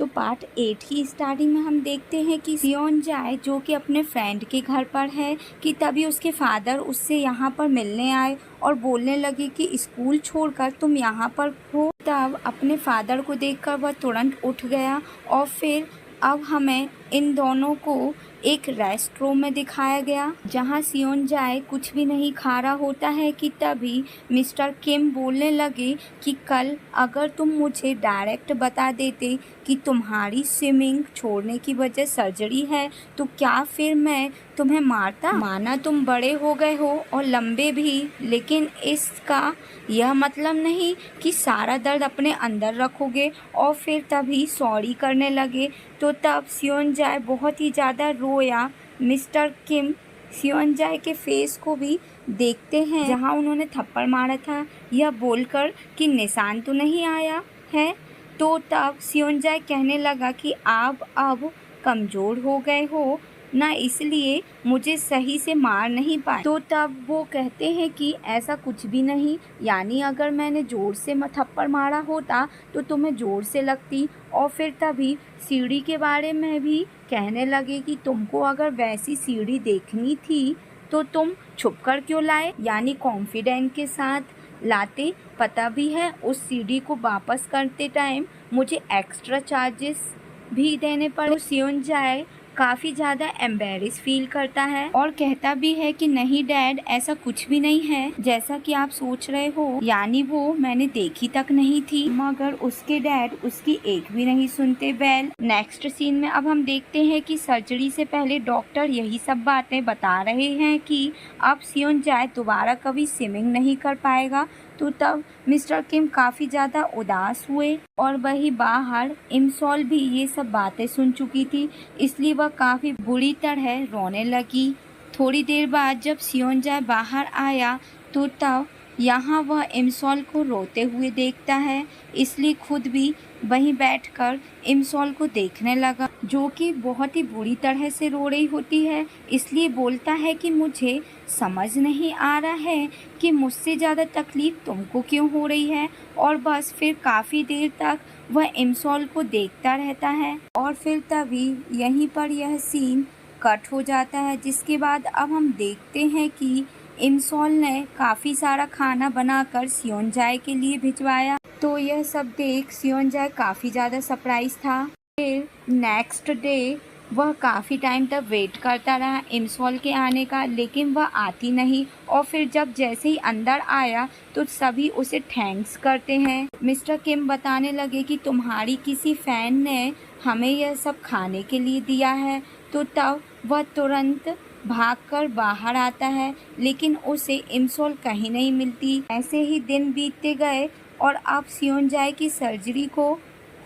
तो पार्ट 8 की स्टार्टिंग में हम देखते हैं कि सियोन जाए जो कि अपने फ्रेंड के घर पर है कि तभी उसके फादर उससे यहाँ पर मिलने आए और बोलने लगे कि स्कूल छोड़कर तुम यहाँ पर हो। तब अपने फादर को देखकर वह तुरंत उठ गया और फिर अब हमें इन दोनों को एक रेस्टरूम में दिखाया गया जहां सियोन जाए कुछ भी नहीं खा रहा होता है कि तभी मिस्टर किम बोलने लगे कि कल अगर तुम मुझे डायरेक्ट बता देते कि तुम्हारी स्विमिंग छोड़ने की वजह सर्जरी है तो क्या फिर मैं तुम्हें मारता। माना तुम बड़े हो गए हो और लंबे भी, लेकिन इसका यह मतलब नहीं कि सारा दर्द अपने अंदर रखोगे। और फिर तभी सॉरी करने लगे। तो तब सियोन जाए बहुत ही ज़्यादा रोया। मिस्टर किम सियोन जाए के फेस को भी देखते हैं जहां उन्होंने थप्पड़ मारा था, यह बोलकर कि निशान तो नहीं आया है। तो तब सियोन जाए कहने लगा कि आप अब कमज़ोर हो गए हो ना, इसलिए मुझे सही से मार नहीं पाए। तो तब वो कहते हैं कि ऐसा कुछ भी नहीं, यानी अगर मैंने ज़ोर से थप्पड़ मारा होता तो तुम्हें ज़ोर से लगती। और फिर तभी सीढ़ी के बारे में भी कहने लगे कि तुमको अगर वैसी सीढ़ी देखनी थी तो तुम छुपकर क्यों लाए, यानी कॉन्फिडेंस के साथ लाते। पता भी है उस सीढ़ी को वापस करते टाइम मुझे एक्स्ट्रा चार्जेस भी देने पड़े। तो सियोन जाए काफ़ी ज़्यादा एम्बेरस फील करता है और कहता भी है कि नहीं डैड, ऐसा कुछ भी नहीं है जैसा कि आप सोच रहे हो, यानी वो मैंने देखी तक नहीं थी। मगर उसके डैड उसकी एक भी नहीं सुनते। वेल, नेक्स्ट सीन में अब हम देखते हैं कि सर्जरी से पहले डॉक्टर यही सब बातें बता रहे हैं कि अब सियोन जाए दोबारा कभी स्विमिंग नहीं कर पाएगा। तो तब मिस्टर किम काफ़ी ज़्यादा उदास हुए और वही बाहर इमसॉल भी ये सब बातें सुन चुकी थी, इसलिए वह काफ़ी बुरी तरह रोने लगी। थोड़ी देर बाद जब सियोन जाए बाहर आया तो तब यहाँ वह इमसॉल को रोते हुए देखता है, इसलिए खुद भी वहीं बैठकर इमसॉल को देखने लगा जो कि बहुत ही बुरी तरह से रो रही होती है। इसलिए बोलता है कि मुझे समझ नहीं आ रहा है कि मुझसे ज़्यादा तकलीफ़ तुमको क्यों हो रही है। और बस फिर काफ़ी देर तक वह इमसॉल को देखता रहता है और फिर तभी यहीं पर यह सीन कट हो जाता है, जिसके बाद अब हम देखते हैं कि इमसॉल ने काफ़ी सारा खाना बनाकर सियोन जाए के लिए भिजवाया। तो यह सब देख सियोन जाए काफ़ी ज़्यादा सरप्राइज था। फिर नेक्स्ट डे वह काफ़ी टाइम तक वेट करता रहा इमसॉल के आने का, लेकिन वह आती नहीं। और फिर जब जैसे ही अंदर आया तो सभी उसे थैंक्स करते हैं। मिस्टर किम बताने लगे कि तुम्हारी किसी फ़ैन ने हमें यह सब खाने के लिए दिया है। तो तब वह तुरंत भागकर बाहर आता है, लेकिन उसे इमसॉल कहीं नहीं मिलती। ऐसे ही दिन बीतते गए और अब सियोन जाए की सर्जरी को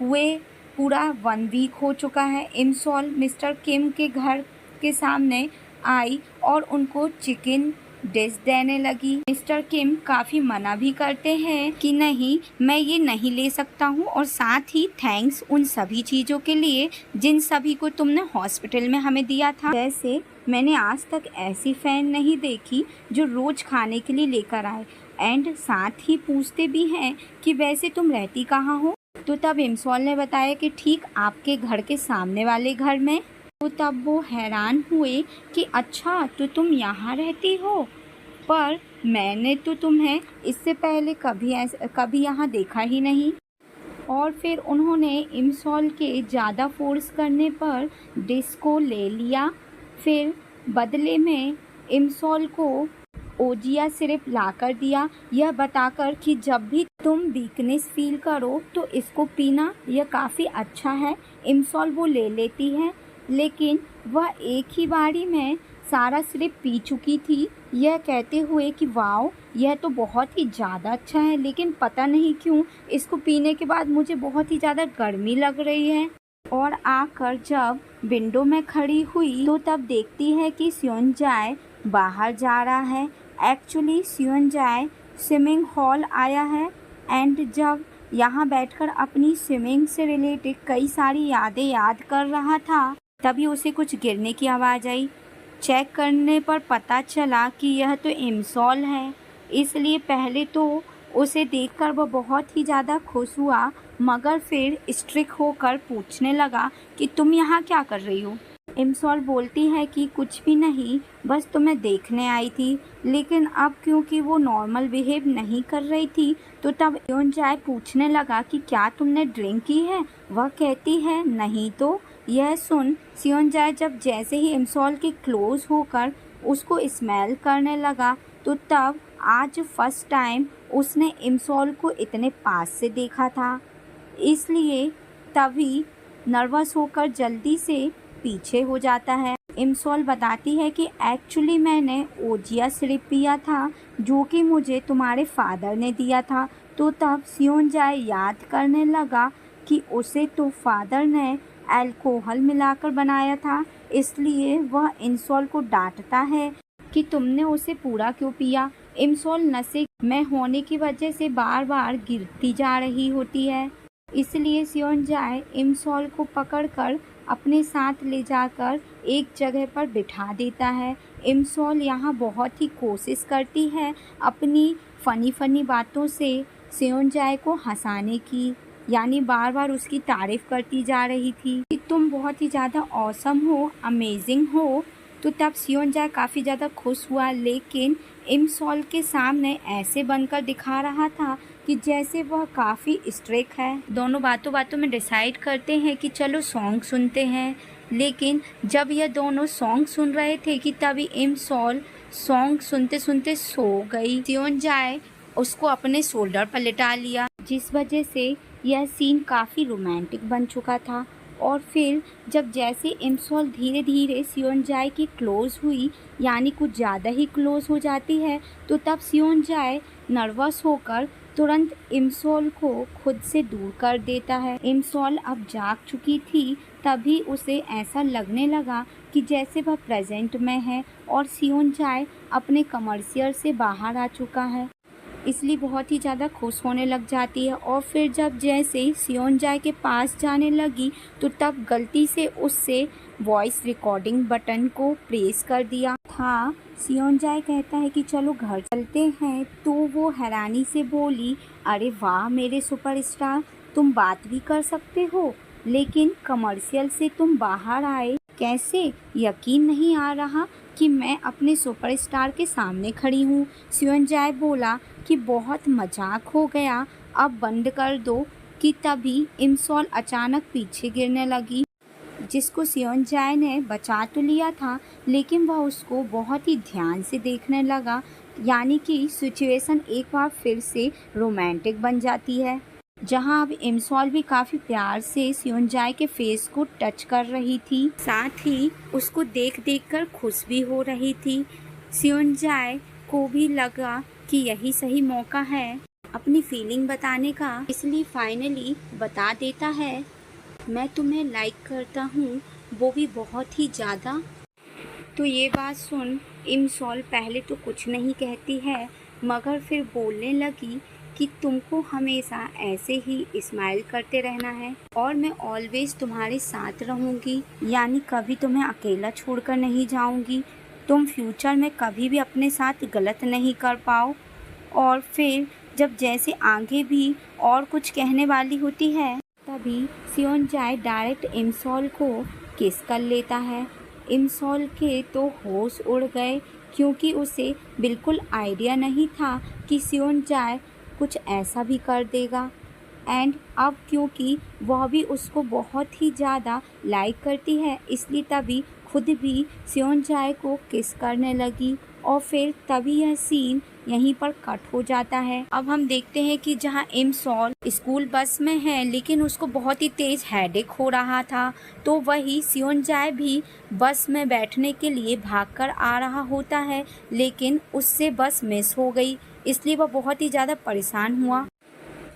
हुए पूरा 1 वीक हो चुका है। इमसॉल मिस्टर किम के घर के सामने आई और उनको चिकन डिश देने लगी। मिस्टर किम काफ़ी मना भी करते हैं कि नहीं, मैं ये नहीं ले सकता हूँ, और साथ ही थैंक्स उन सभी चीज़ों के लिए जिन सभी को तुमने हॉस्पिटल में हमें दिया था। जैसे मैंने आज तक ऐसी फ़ैन नहीं देखी जो रोज़ खाने के लिए लेकर आए, एंड साथ ही पूछते भी हैं कि वैसे तुम रहती कहाँ हो। तो तब इमसॉल ने बताया कि ठीक आपके घर के सामने वाले घर में। तो तब वो हैरान हुए कि अच्छा, तो तुम यहाँ रहती हो, पर मैंने तो तुम्हें इससे पहले कभी यहाँ देखा ही नहीं। और फिर उन्होंने इमसॉल के ज़्यादा फोर्स करने पर डिश को ले लिया। फिर बदले में इमसॉल को ओजिया सिरप ला कर दिया, यह बताकर कि जब भी तुम वीकनेस फील करो तो इसको पीना, यह काफ़ी अच्छा है। इमसॉल वो ले लेती है, लेकिन वह एक ही बारी में सारा सिरप पी चुकी थी, यह कहते हुए कि वाओ, यह तो बहुत ही ज़्यादा अच्छा है, लेकिन पता नहीं क्यों इसको पीने के बाद मुझे बहुत ही ज़्यादा गर्मी लग रही है। और आकर जब विंडो में खड़ी हुई तो तब देखती है कि सियोन जाए बाहर जा रहा है। एक्चुअली सियोन जाए स्विमिंग हॉल आया है, एंड जब यहाँ बैठकर अपनी स्विमिंग से रिलेटेड कई सारी यादें याद कर रहा था, तभी उसे कुछ गिरने की आवाज़ आई। चेक करने पर पता चला कि यह तो इमसॉल है, इसलिए पहले तो उसे देखकर वह बहुत ही ज़्यादा खुश हुआ, मगर फिर स्ट्रिक्ट होकर पूछने लगा कि तुम यहाँ क्या कर रही हो। इमसॉल बोलती है कि कुछ भी नहीं, बस तुम्हें देखने आई थी। लेकिन अब क्योंकि वो नॉर्मल बिहेव नहीं कर रही थी, तो तब योनजाए पूछने लगा कि क्या तुमने ड्रिंक की है। वह कहती है नहीं तो। यह सुन सियोनजाए जब जैसे ही इमसॉल के क्लोज होकर उसको स्मेल करने लगा, तो तब आज फर्स्ट टाइम उसने इमसॉल को इतने पास से देखा था, इसलिए तभी नर्वस होकर जल्दी से पीछे हो जाता है। इमसॉल बताती है कि एक्चुअली मैंने ओजिया सिरप पिया था, जो कि मुझे तुम्हारे फादर ने दिया था। तो तब सियोनजाए याद करने लगा कि उसे तो फादर ने अल्कोहल मिलाकर बनाया था, इसलिए वह इमसॉल को डांटता है कि तुमने उसे पूरा क्यों पिया। इमसॉल नशे में होने की वजह से बार बार गिरती जा रही होती है, इसलिए सियोनजाए इमसॉल को पकड़कर अपने साथ ले जाकर एक जगह पर बिठा देता है। इमसॉल यहाँ बहुत ही कोशिश करती है अपनी फ़नी बातों से सियोनजाए को हंसाने की, यानी बार बार उसकी तारीफ़ करती जा रही थी कि तुम बहुत ही ज़्यादा ऑसम हो, अमेजिंग हो। तो तब सियोनजाए काफ़ी ज़्यादा खुश हुआ, लेकिन इमसॉल के सामने ऐसे बनकर दिखा रहा था कि जैसे वह काफ़ी स्ट्रिक्ट है। दोनों बातों बातों में डिसाइड करते हैं कि चलो सॉन्ग सुनते हैं। लेकिन जब यह दोनों सॉन्ग सुन रहे थे कि तभी इमसॉल सॉन्ग सुनते सुनते सो गई। सियोनजाए उसको अपने शोल्डर पर लिटा लिया, जिस वजह से यह सीन काफ़ी रोमांटिक बन चुका था। और फिर जब जैसे इमसॉल धीरे धीरे सियोनजाए की क्लोज़ हुई, यानी कुछ ज़्यादा ही क्लोज़ हो जाती है, तो तब सियोनजाए नर्वस होकर तुरंत इमसॉल को खुद से दूर कर देता है। इमसॉल अब जाग चुकी थी, तभी उसे ऐसा लगने लगा कि जैसे वह प्रेजेंट में है और सियोनजाए अपने कमर्शियल से बाहर आ चुका है, इसलिए बहुत ही ज़्यादा खुश होने लग जाती है। और फिर जब जैसे सियोनजाए के पास जाने लगी, तो तब गलती से उससे वॉइस रिकॉर्डिंग बटन को प्रेस कर दिया था। सियोनजाए कहता है कि चलो घर चलते हैं, तो वो हैरानी से बोली, अरे वाह मेरे सुपरस्टार, तुम बात भी कर सकते हो, लेकिन कमर्शियल से तुम बाहर आए कैसे? यकीन नहीं आ रहा कि मैं अपने सुपरस्टार के सामने खड़ी हूँ। सियोनजाए बोला कि बहुत मजाक हो गया, अब बंद कर दो। कि तभी इमसॉल अचानक पीछे गिरने लगी, जिसको सियोनजाए ने बचा तो लिया था, लेकिन वह उसको बहुत ही ध्यान से देखने लगा, यानी कि सिचुएशन एक बार फिर से रोमांटिक बन जाती है, जहां अब इमसॉल भी काफ़ी प्यार से सियोनजाए के फेस को टच कर रही थी, साथ ही उसको देख देख कर खुश भी हो रही थी। सियोनजाए को भी लगा कि यही सही मौका है अपनी फीलिंग बताने का, इसलिए फाइनली बता देता है, मैं तुम्हें लाइक करता हूँ, वो भी बहुत ही ज़्यादा। तो ये बात सुन इमसॉल पहले तो कुछ नहीं कहती है, मगर फिर बोलने लगी कि तुमको हमेशा ऐसे ही स्माइल करते रहना है और मैं ऑलवेज तुम्हारे साथ रहूँगी, यानी कभी तुम्हें अकेला छोड़कर नहीं जाऊँगी। तुम फ्यूचर में कभी भी अपने साथ गलत नहीं कर पाओ। और फिर जब जैसे आगे भी और कुछ कहने वाली होती है, तभी सियोनजाए डायरेक्ट इमसॉल को किस कर लेता है। इमसॉल के तो होश उड़ गए, क्योंकि उसे बिल्कुल आइडिया नहीं था कि सियोनजाए कुछ ऐसा भी कर देगा। एंड अब क्योंकि वह भी उसको बहुत ही ज़्यादा लाइक करती है, इसलिए तभी खुद भी सियोनजाए को किस करने लगी। और फिर तभी यह सीन यहीं पर कट हो जाता है। अब हम देखते हैं कि जहां इमसॉल स्कूल बस में है, लेकिन उसको बहुत ही तेज हेडेक हो रहा था, तो वही सियोनजाए भी बस में बैठने के लिए भागकर आ रहा होता है, लेकिन उससे बस मिस हो गई, इसलिए वह बहुत ही ज़्यादा परेशान हुआ,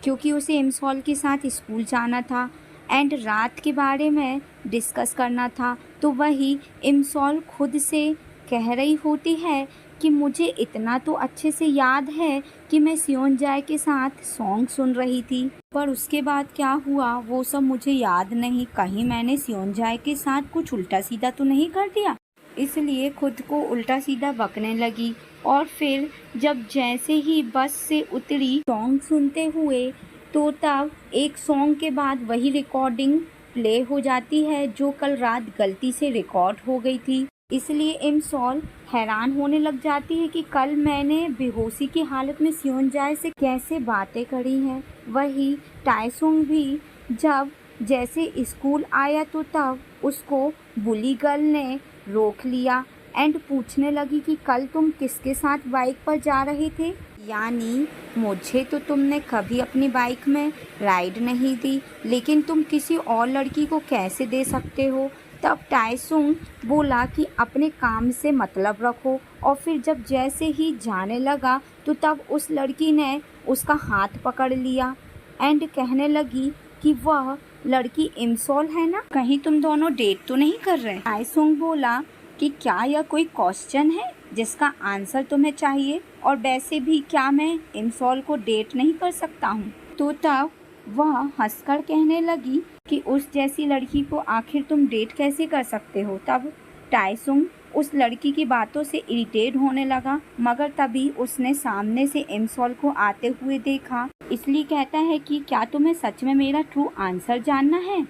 क्योंकि उसे इमसॉल के साथ स्कूल जाना था एंड रात के बारे में डिस्कस करना था। तो वही इमसॉल खुद से कह रही होती है कि मुझे इतना तो अच्छे से याद है कि मैं सियोनजाए के साथ सॉन्ग सुन रही थी, पर उसके बाद क्या हुआ वो सब मुझे याद नहीं, कहीं मैंने सियोनजाए के साथ कुछ उल्टा सीधा तो नहीं कर दिया। इसलिए खुद को उल्टा सीधा बकने लगी। और फिर जब जैसे ही बस से उतरी सॉन्ग सुनते हुए, तो तब एक सॉन्ग के बाद वही रिकॉर्डिंग प्ले हो जाती है जो कल रात गलती से रिकॉर्ड हो गई थी। इसलिए इमसॉल हैरान होने लग जाती है कि कल मैंने बेहोशी की हालत में सियोनजाए से कैसे बातें करी हैं। वही टाइसुंग भी जब जैसे स्कूल आया तो तब उसको बुली गर्ल ने रोक लिया एंड पूछने लगी कि कल तुम किसके साथ बाइक पर जा रहे थे, यानी मुझे तो तुमने कभी अपनी बाइक में राइड नहीं दी, लेकिन तुम किसी और लड़की को कैसे दे सकते हो। तब टाइसुंग बोला कि अपने काम से मतलब रखो। और फिर जब जैसे ही जाने लगा तो तब उस लड़की ने उसका हाथ पकड़ लिया एंड कहने लगी कि वह लड़की इमसॉल है ना, कहीं तुम दोनों डेट तो नहीं कर रहे। टाइसुंग बोला कि क्या यह कोई क्वेश्चन है जिसका आंसर तुम्हें चाहिए, और वैसे भी क्या मैं इमसॉल को डेट नहीं कर सकता हूँ। तो तब वह हंसकर कहने लगी कि उस जैसी लड़की को आखिर तुम डेट कैसे कर सकते हो। तब टाइसुंग उस लड़की की बातों से इरिटेट होने लगा, मगर तभी उसने सामने से इमसॉल को आते हुए देखा, इसलिए कहता है कि क्या तुम्हें सच में मेरा ट्रू आंसर जानना है।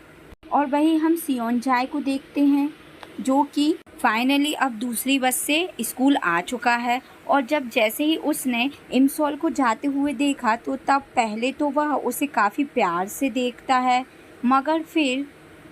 और वही हम सियोनजाए को देखते हैं जो कि फाइनली अब दूसरी बस से स्कूल आ चुका है। और जब जैसे ही उसने इमसॉल को जाते हुए देखा तो तब पहले तो वह उसे काफ़ी प्यार से देखता है, मगर फिर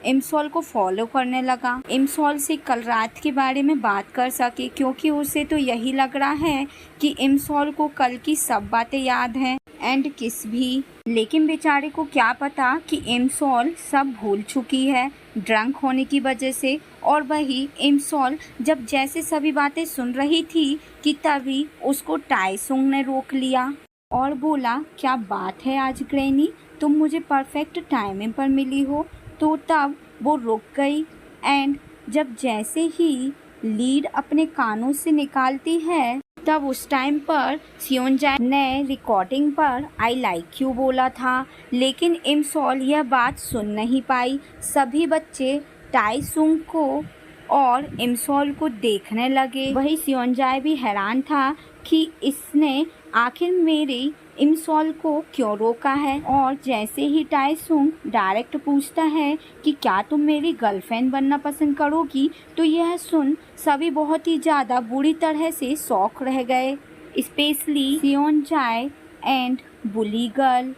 इमसॉल को फॉलो करने लगा, इमसॉल से कल रात के बारे में बात कर सके, क्योंकि उसे तो यही लग रहा है कि इमसॉल को कल की सब बातें याद हैं एंड किस भी। लेकिन बेचारे को क्या पता कि इमसॉल सब भूल चुकी है ड्रंक होने की वजह से। और वही इमसॉल जब जैसे सभी बातें सुन रही थी कि तभी उसको टाइसुंग ने रोक लिया और बोला, क्या बात है आज ग्रैनी, तुम मुझे परफेक्ट टाइमिंग पर मिली हो। तो तब वो रुक गई एंड जब जैसे ही लीड अपने कानों से निकालती है तब उस टाइम पर सियोनजाए ने रिकॉर्डिंग पर आई लाइक यू बोला था, लेकिन इमसॉल यह बात सुन नहीं पाई। सभी बच्चे टाइसुंग को और इमसॉल को देखने लगे। वही सियोनजाए भी हैरान था कि इसने आखिर मेरी इमसॉल को क्यों रोका है। और जैसे ही टाइसुंग डायरेक्ट पूछता है कि क्या तुम मेरी गर्लफ्रेंड बनना पसंद करोगी, तो यह सुन सभी बहुत ही ज़्यादा बुरी तरह से शॉक रह गए, स्पेशली सियोनजाए एंड बुली गर्ल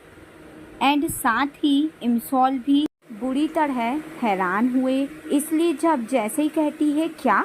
एंड साथ ही इमसॉल भी बुरी तरह हैरान हुए। इसलिए जब जैसे ही कहती है क्या,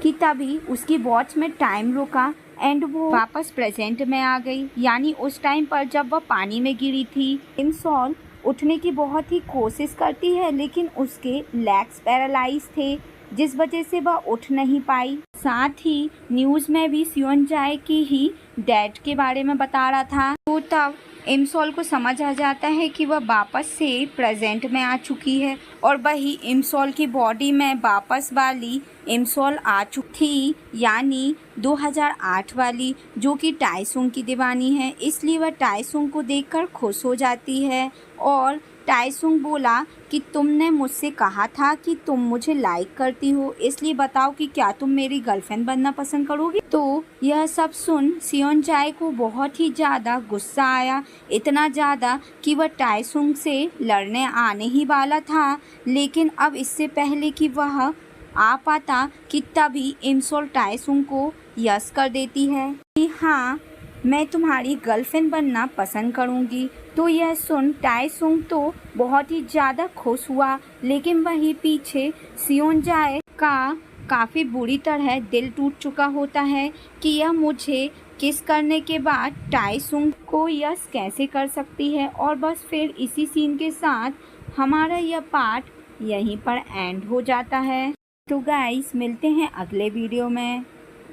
कि तभी उसकी वॉच में टाइम रुका एंड वो वापस प्रेजेंट में आ गई, यानी उस टाइम पर जब वह पानी में गिरी थी। इमसॉल उठने की बहुत ही कोशिश करती है, लेकिन उसके लेग्स पैरालाइज थे जिस वजह से वह उठ नहीं पाई। साथ ही न्यूज़ में भी सियोनजाए की ही डेथ के बारे में बता रहा था। तो तब इमसॉल को समझ आ जाता है कि वह वापस से प्रेजेंट में आ चुकी है और वही इमसॉल की बॉडी में वापस वाली इमसॉल आ चुकी थी, यानी 2008 वाली, जो कि टाइसुंग की दीवानी है। इसलिए वह टाइसुंग को देखकर खुश हो जाती है और टाइसुंग बोला कि तुमने मुझसे कहा था कि तुम मुझे लाइक करती हो, इसलिए बताओ कि क्या तुम मेरी गर्लफ्रेंड बनना पसंद करोगी। तो यह सब सुन सियोनजाए को बहुत ही ज़्यादा गुस्सा आया, इतना ज़्यादा कि वह टाइसुंग से लड़ने आने ही वाला था, लेकिन अब इससे पहले कि वह आ पाता कि तभी इमसॉल टाइसुंग को यस कर देती है कि हाँ, मैं तुम्हारी गर्लफ्रेंड बनना पसंद करूंगी। तो यह सुन टाइसुंग तो बहुत ही ज़्यादा खुश हुआ, लेकिन वही पीछे सियोनजाए का काफ़ी बुरी तरह दिल टूट चुका होता है कि यह मुझे किस करने के बाद टाइसुंग को यस कैसे कर सकती है। और बस फिर इसी सीन के साथ हमारा यह पार्ट यहीं पर एंड हो जाता है। तो गाइस, मिलते हैं अगले वीडियो में।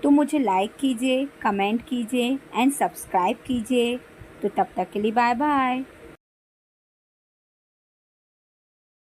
तो मुझे लाइक कीजिए, कमेंट कीजिए एंड सब्सक्राइब कीजिए। तो तब तक के लिए बाय बाय।